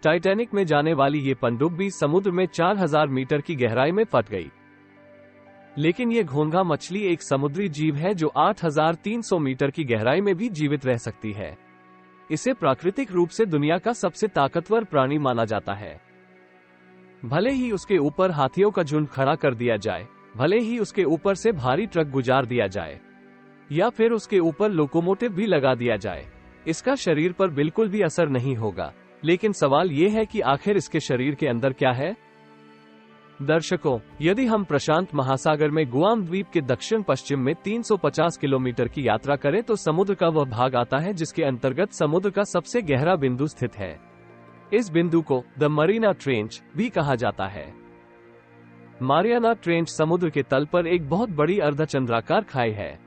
Titanic में जाने वाली ये पनडुब्बी समुद्र में 4000 मीटर की गहराई में फट गई। लेकिन ये घोंघा मछली एक समुद्री जीव है जो 8300 मीटर की गहराई में भी जीवित रह सकती है। इसे प्राकृतिक रूप से दुनिया का सबसे ताकतवर प्राणी माना जाता है। भले ही उसके ऊपर हाथियों का झुंड खड़ा कर दिया जाए, भले ही उसके ऊपर से भारी ट्रक गुजार दिया जाए, या फिर उसके ऊपर लोकोमोटिव भी लगा दिया जाए, इसका शरीर पर बिल्कुल भी असर नहीं होगा। लेकिन सवाल ये है कि आखिर इसके शरीर के अंदर क्या है? दर्शकों, यदि हम प्रशांत महासागर में गुआम द्वीप के दक्षिण पश्चिम में 350 किलोमीटर की यात्रा करें तो समुद्र का वह भाग आता है जिसके अंतर्गत समुद्र का सबसे गहरा बिंदु स्थित है। इस बिंदु को द मरीना ट्रेंच भी कहा जाता है। मारियाना ट्रेंच समुद्र के तल पर एक बहुत बड़ी अर्धचंद्राकार खाई है।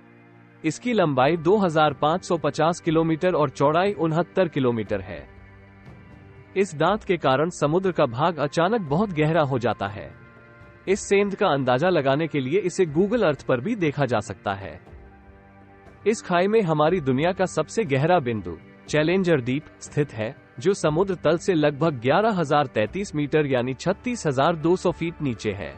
इसकी लंबाई 2550 किलोमीटर और चौड़ाई 69 किलोमीटर है। इस दांत के कारण समुद्र का भाग अचानक बहुत गहरा हो जाता है। इस सेंध का अंदाजा लगाने के लिए इसे गूगल अर्थ पर भी देखा जा सकता है। इस खाई में हमारी दुनिया का सबसे गहरा बिंदु चैलेंजर द्वीप स्थित है, जो समुद्र तल से लगभग 11,033 मीटर यानी 36,200 फीट नीचे है।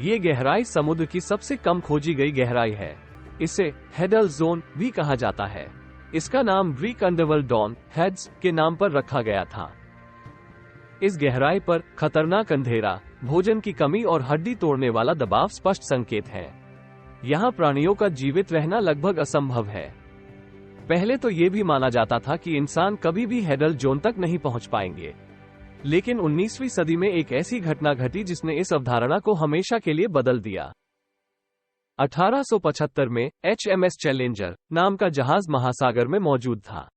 ये गहराई समुद्र की सबसे कम खोजी गई गहराई है। इसे हेडल जोन भी कहा जाता है। इसका नाम ग्रीक अंडरवर्ल्ड डॉन हेड्स के नाम पर रखा गया था। इस गहराई पर खतरनाक अंधेरा, भोजन की कमी और हड्डी तोड़ने वाला दबाव स्पष्ट संकेत है। यहाँ प्राणियों का जीवित रहना लगभग असंभव है। पहले तो ये भी माना जाता था कि इंसान कभी भी हेडल जोन तक नहीं पहुंच पाएंगे, लेकिन 19वीं सदी में एक ऐसी घटना घटी जिसने इस अवधारणा को हमेशा के लिए बदल दिया। 1875 में HMS चैलेंजर नाम का जहाज महासागर में मौजूद था।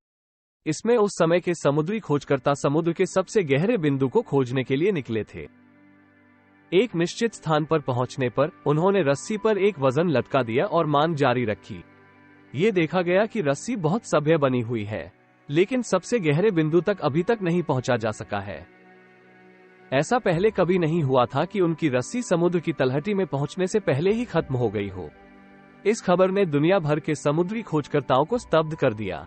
इसमें उस समय के समुद्री खोजकर्ता समुद्र के सबसे गहरे बिंदु को खोजने के लिए निकले थे। एक निश्चित स्थान पर पहुंचने पर उन्होंने रस्सी पर एक वजन लटका दिया और मांग जारी रखी। ये देखा गया कि रस्सी बहुत सभ्य बनी हुई है, लेकिन सबसे गहरे बिंदु तक अभी तक नहीं पहुंचा जा सका है। ऐसा पहले कभी नहीं हुआ था कि उनकी रस्सी समुद्र की तलहटी में पहुंचने से पहले ही खत्म हो गई हो। इस खबर ने दुनिया भर के समुद्री खोजकर्ताओं को स्तब्ध कर दिया।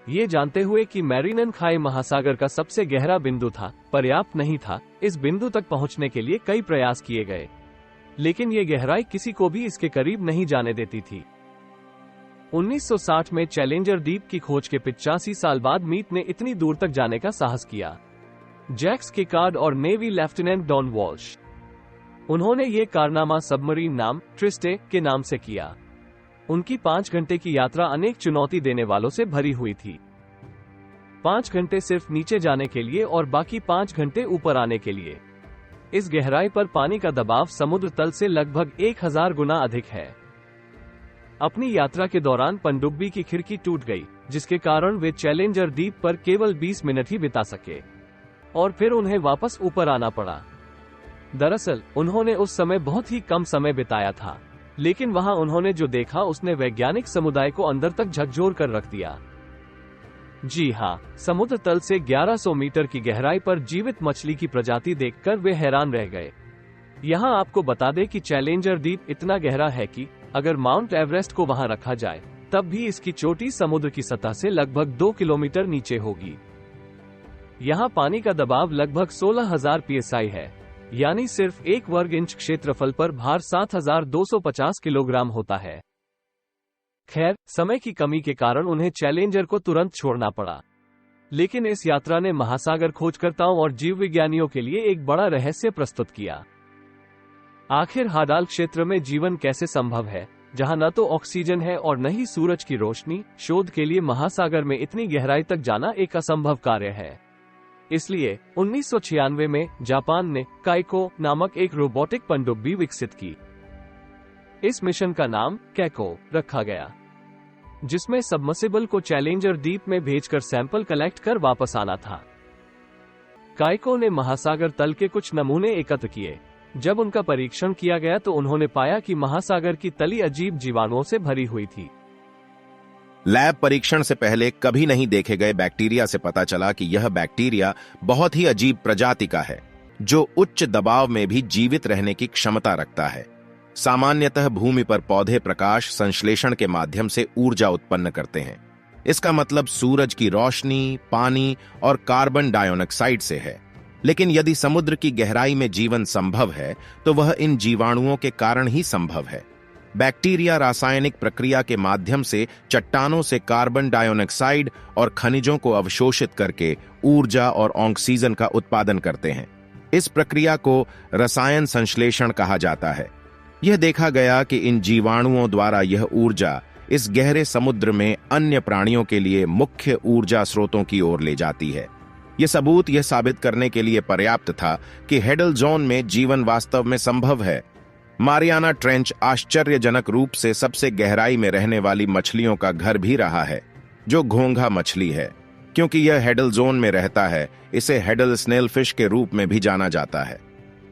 ये जानते हुए कि मैरिनन खाई महासागर का सबसे गहरा बिंदु था, पर्याप्त नहीं था। इस बिंदु तक पहुंचने के लिए कई प्रयास किए गए, लेकिन ये गहराई किसी को भी इसके करीब नहीं जाने देती थी। 1960 में चैलेंजर द्वीप की खोज के 85 साल बाद मीट ने इतनी दूर तक जाने का साहस किया। जैक्स किकार्ड और नेवी लेफ्टिनेंट डॉन वॉल्श, उन्होंने ये कारनामा सबमरीन नाम ट्रिस्टे के नाम से किया। उनकी 5 घंटे की यात्रा अनेक चुनौती देने वालों से भरी हुई थी। 5 घंटे सिर्फ नीचे जाने के लिए और बाकी 5 घंटे ऊपर आने के लिए। इस गहराई पर पानी का दबाव समुद्र तल से लगभग 1000 गुना अधिक है। अपनी यात्रा के दौरान पनडुब्बी की खिड़की टूट गई, जिसके कारण वे चैलेंजर द्वीप पर केवल 20 मिनट ही बिता सके और फिर उन्हें वापस ऊपर आना पड़ा। दरअसल उन्होंने उस समय बहुत ही कम समय बिताया था, लेकिन वहां उन्होंने जो देखा उसने वैज्ञानिक समुदाय को अंदर तक झकझोर कर रख दिया। जी हाँ, समुद्र तल से 1100 मीटर की गहराई पर जीवित मछली की प्रजाति देखकर वे हैरान रह गए। यहाँ आपको बता दें कि चैलेंजर द्वीप इतना गहरा है कि अगर माउंट एवरेस्ट को वहां रखा जाए तब भी इसकी चोटी समुद्र की सतह से लगभग 2 किलोमीटर नीचे होगी। यहाँ पानी का दबाव लगभग 16,000 psi है, यानी सिर्फ 1 वर्ग इंच क्षेत्रफल पर भार 7,250 किलोग्राम होता है। खैर, समय की कमी के कारण उन्हें चैलेंजर को तुरंत छोड़ना पड़ा, लेकिन इस यात्रा ने महासागर खोजकर्ताओं और जीव विज्ञानियों के लिए एक बड़ा रहस्य प्रस्तुत किया। आखिर हाडाल क्षेत्र में जीवन कैसे संभव है, जहां न तो ऑक्सीजन है और न ही सूरज की रोशनी? शोध के लिए महासागर में इतनी गहराई तक जाना एक असंभव कार्य है। इसलिए 1996 में जापान ने काइको नामक एक रोबोटिक पनडुब्बी विकसित की। इस मिशन का नाम कैको रखा गया, जिसमें सबमर्सिबल को चैलेंजर द्वीप में भेजकर सैंपल कलेक्ट कर वापस आना था। काइको ने महासागर तल के कुछ नमूने एकत्र किए। जब उनका परीक्षण किया गया तो उन्होंने पाया कि महासागर की तली अजीब जीवाणुओं से भरी हुई थी। लैब परीक्षण से पहले कभी नहीं देखे गए बैक्टीरिया से पता चला कि यह बैक्टीरिया बहुत ही अजीब प्रजाति का है, जो उच्च दबाव में भी जीवित रहने की क्षमता रखता है। सामान्यतः भूमि पर पौधे प्रकाश संश्लेषण के माध्यम से ऊर्जा उत्पन्न करते हैं। इसका मतलब सूरज की रोशनी, पानी और कार्बन डाइऑक्साइड से है। लेकिन यदि समुद्र की गहराई में जीवन संभव है तो वह इन जीवाणुओं के कारण ही संभव है। बैक्टीरिया रासायनिक प्रक्रिया के माध्यम से चट्टानों से कार्बन डाइऑक्साइड और खनिजों को अवशोषित करके ऊर्जा और ऑक्सीजन का उत्पादन करते हैं। इस प्रक्रिया को रसायन संश्लेषण कहा जाता है। यह देखा गया कि इन जीवाणुओं द्वारा यह ऊर्जा इस गहरे समुद्र में अन्य प्राणियों के लिए मुख्य ऊर्जा स्रोतों की ओर ले जाती है। यह सबूत यह साबित करने के लिए पर्याप्त था कि हेडल जोन में जीवन वास्तव में संभव है। मारियाना ट्रेंच आश्चर्यजनक रूप से सबसे गहराई में रहने वाली मछलियों का घर भी रहा है, जो घोंघा मछली है। क्योंकि यह हेडल जोन में रहता है, इसे हेडल स्नेलफिश के रूप में भी जाना जाता है।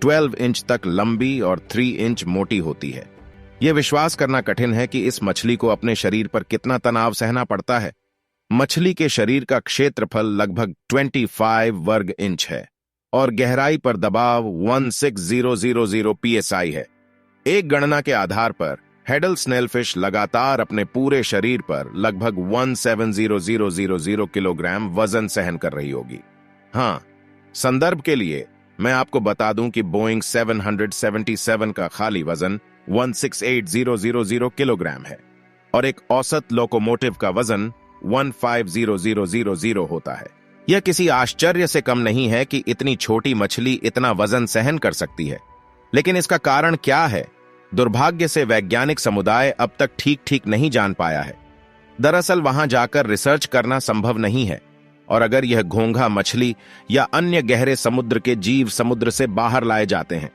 12 इंच तक लंबी और 3 इंच मोटी होती है। यह विश्वास करना कठिन है कि इस मछली को अपने शरीर पर कितना तनाव सहना पड़ता है। मछली के शरीर का क्षेत्रफल लगभग 25 वर्ग इंच है और गहराई पर दबाव 16000 psi है। एक गणना के आधार पर हेडल स्नेलफिश लगातार अपने पूरे शरीर पर लगभग 170,000 किलोग्राम वजन सहन कर रही होगी। हाँ, संदर्भ के लिए मैं आपको बता दूं कि बोइंग 777 का खाली वजन 168,000 किलोग्राम है और एक औसत लोकोमोटिव का वजन 150,000 होता है। यह किसी आश्चर्य से कम नहीं है कि इतनी छोटी मछली इतना वजन सहन कर सकती है। लेकिन इसका कारण क्या है? दुर्भाग्य से वैज्ञानिक समुदाय अब तक ठीक नहीं जान पाया है। दरअसल वहां जाकर रिसर्च करना संभव नहीं है और अगर यह घोंघा मछली या अन्य गहरे समुद्र के जीव समुद्र से बाहर लाए जाते हैं,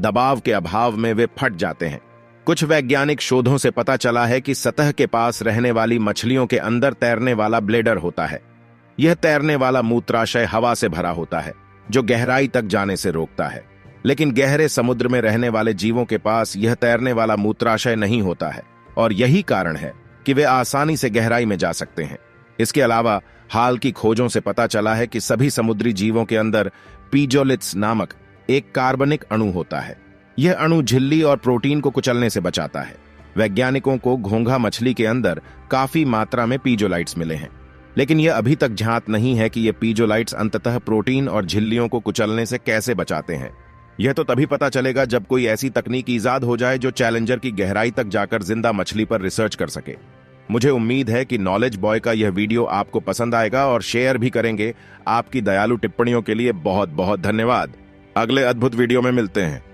दबाव के अभाव में वे फट जाते हैं। कुछ वैज्ञानिक शोधों से पता चला है कि सतह के पास रहने वाली मछलियों के अंदर तैरने वाला ब्लेडर होता है। यह तैरने वाला मूत्राशय हवा से भरा होता है, जो गहराई तक जाने से रोकता है। लेकिन गहरे समुद्र में रहने वाले जीवों के पास यह तैरने वाला मूत्राशय नहीं होता है और यही कारण है कि वे आसानी से गहराई में जा सकते हैं। इसके अलावा हाल की खोजों से पता चला है कि सभी समुद्री जीवों के अंदर पीजोलिथ्स नामक एक कार्बनिक अणु होता है। यह अणु झिल्ली और प्रोटीन को कुचलने से बचाता है। वैज्ञानिकों को घोंघा मछली के अंदर काफी मात्रा में पीजोलाइट्स मिले हैं, लेकिन यह अभी तक ज्ञात नहीं है कि ये पीजोलाइट्स अंततः प्रोटीन और झिल्लियों को कुचलने से कैसे बचाते हैं। यह तो तभी पता चलेगा जब कोई ऐसी तकनीक ईजाद हो जाए जो चैलेंजर की गहराई तक जाकर जिंदा मछली पर रिसर्च कर सके। मुझे उम्मीद है कि नॉलेज बॉय का यह वीडियो आपको पसंद आएगा और शेयर भी करेंगे। आपकी दयालु टिप्पणियों के लिए बहुत बहुत धन्यवाद। अगले अद्भुत वीडियो में मिलते हैं।